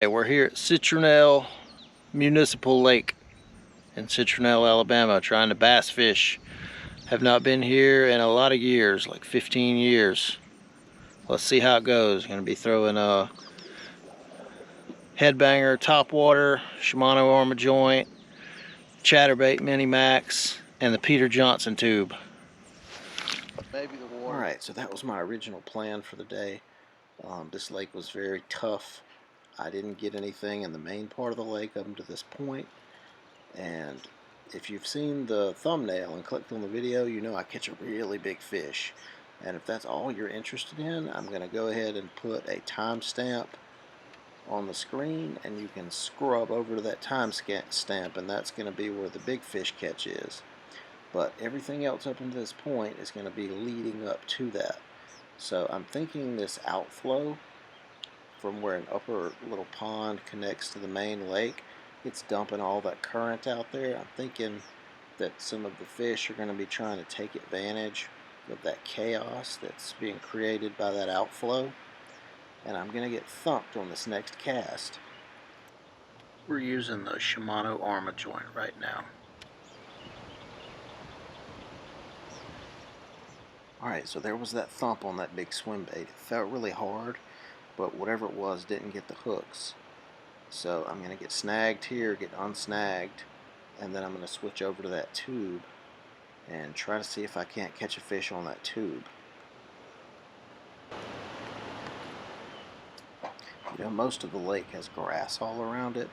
Hey, we're here at Citronelle Municipal Lake in Citronelle, Alabama, trying to bass fish. Have not been here in a lot of years, like 15 years. Let's see how it goes. Gonna be throwing a headbanger, top water, Shimano ArmaJoint, chatterbait Mini Max, and the Peter Johnson tube. Alright, so that was my original plan for the day. This lake was very tough. I didn't get anything in the main part of the lake up to this point, and if you've seen the thumbnail and clicked on the video, you know I catch a really big fish. And if that's all you're interested in, I'm going to go ahead and put a timestamp on the screen, and you can scrub over to that timestamp, and that's going to be where the big fish catch is. But everything else up until this point is going to be leading up to that. So I'm thinking this outflow from where an upper little pond connects to the main lake, it's dumping all that current out there. I'm thinking that some of the fish are going to be trying to take advantage of that chaos that's being created by that outflow, and I'm going to get thumped on this next cast. We're using the Shimano ArmaJoint right now. Alright, so there was that thump on that big swim bait. It felt really hard, but whatever it was didn't get the hooks. So I'm going to get snagged here, get unsnagged, and then I'm going to switch over to that tube and try to see if I can't catch a fish on that tube. You know, most of the lake has grass all around it,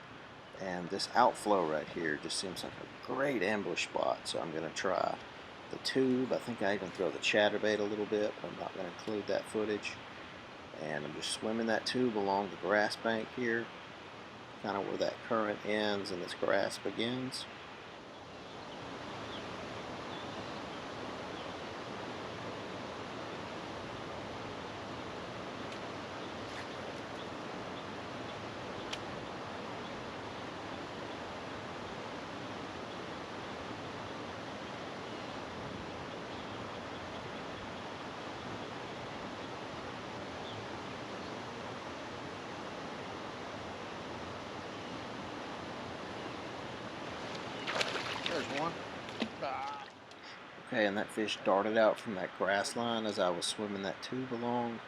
and this outflow right here just seems like a great ambush spot, so I'm going to try the tube. I think I even throw the chatterbait a little bit, but I'm not going to include that footage. And I'm just swimming that tube along the grass bank here, kind of where that current ends and this grass begins. There's one. Okay, and that fish darted out from that grass line as I was swimming that tube along.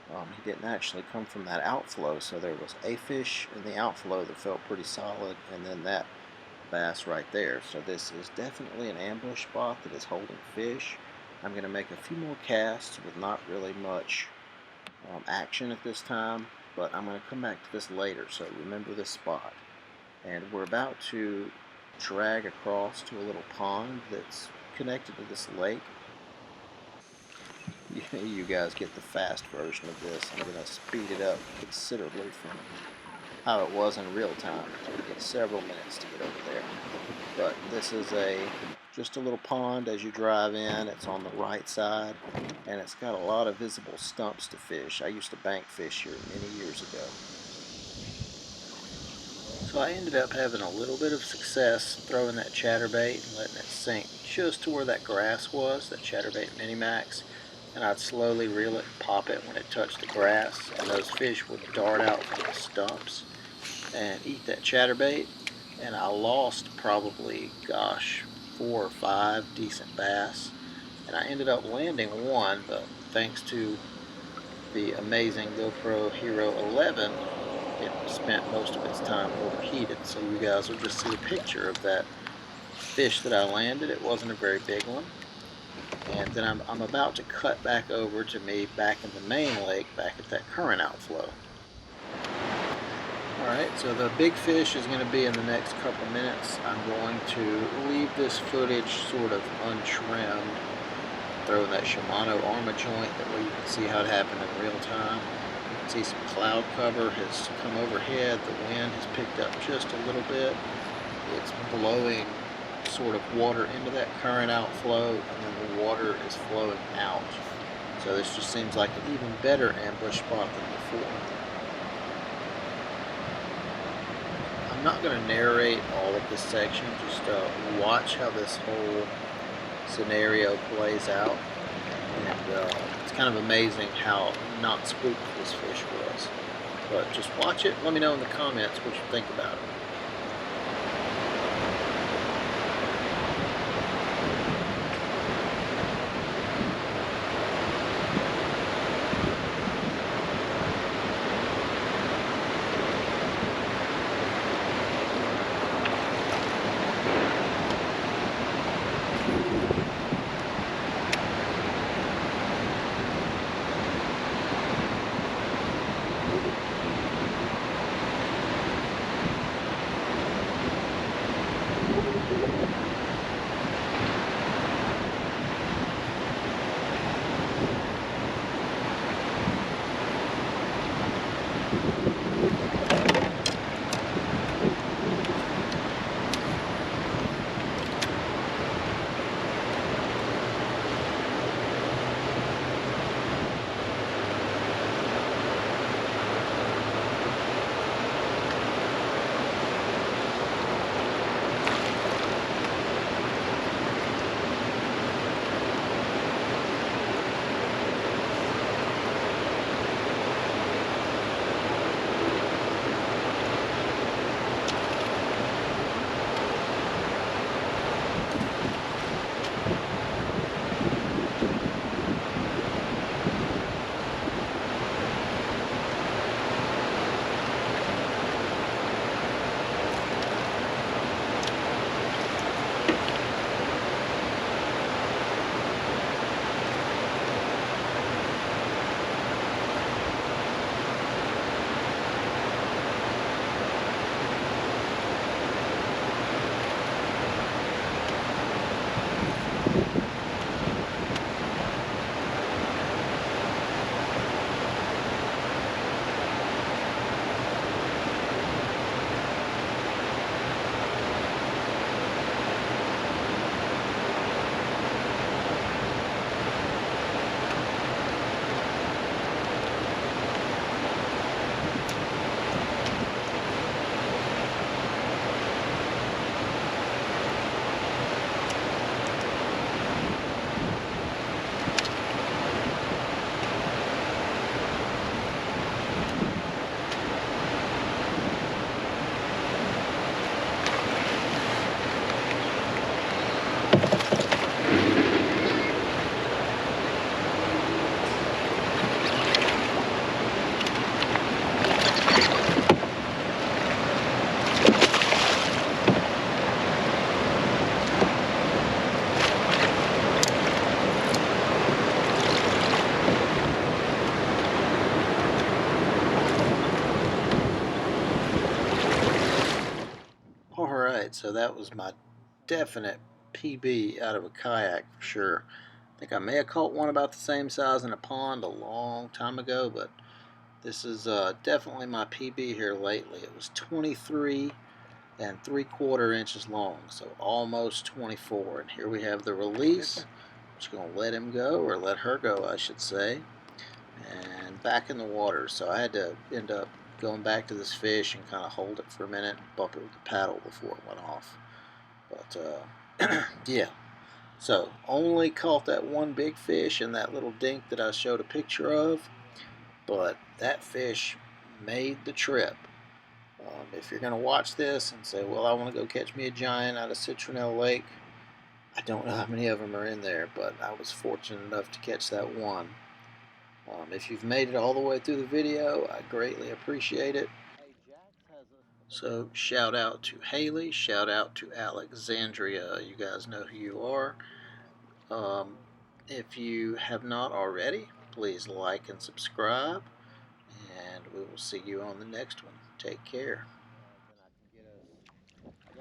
He didn't actually come from that outflow, so there was a fish in the outflow that felt pretty solid, and then that bass right there. So this is definitely an ambush spot that is holding fish. I'm going to make a few more casts with not really much action at this time, but I'm going to come back to this later, so remember this spot. And we're about to drag across to a little pond that's connected to this lake. You guys get the fast version of this. I'm going to speed it up considerably from how it was in real time. So we get several minutes to get over there. But this is just a little pond as you drive in. It's on the right side, and it's got a lot of visible stumps to fish. I used to bank fish here many years ago. So I ended up having a little bit of success throwing that chatterbait and letting it sink just to where that grass was, that chatterbait Mini Max, and I'd slowly reel it and pop it when it touched the grass, and those fish would dart out from the stumps and eat that chatterbait, and I lost probably, gosh, 4 or 5 decent bass, and I ended up landing one, but thanks to the amazing GoPro Hero 11, it spent most of its time overheated. So you guys will just see a picture of that fish that I landed. It wasn't a very big one. And then I'm about to cut back over to me back in the main lake, back at that current outflow. Alright, so the big fish is going to be in the next couple minutes. I'm going to leave this footage sort of untrimmed, throwing that Shimano ArmaJoint, that way you can see how it happened in real time. See some cloud cover has come overhead. The wind has picked up just a little bit. It's blowing sort of water into that current outflow, and then the water is flowing out. So this just seems like an even better ambush spot than before. I'm not going to narrate all of this section, just watch how this whole scenario plays out. And it's kind of amazing how not spooked this fish was. But just watch it. Let me know in the comments what you think about it. Alright, so that was my definite PB out of a kayak for sure. I think I may have caught one about the same size in a pond a long time ago, but this is definitely my PB here lately. It was 23 and 3/4 inches long, so almost 24. And here we have the release. I'm just going to let him go, or let her go, I should say. And back in the water. So I had to end up going back to this fish and kind of hold it for a minute and bump it with the paddle before it went off. But yeah, so only caught that one big fish and that little dink that I showed a picture of, but that fish made the trip. If you're going to watch this and say, well, I want to go catch me a giant out of Citronelle Lake, I don't know how many of them are in there, but I was fortunate enough to catch that one. If you've made it all the way through the video, I greatly appreciate it. So shout out to Haley, shout out to Alexandria. You guys know who you are. If you have not already, please like and subscribe, and we will see you on the next one. Take care.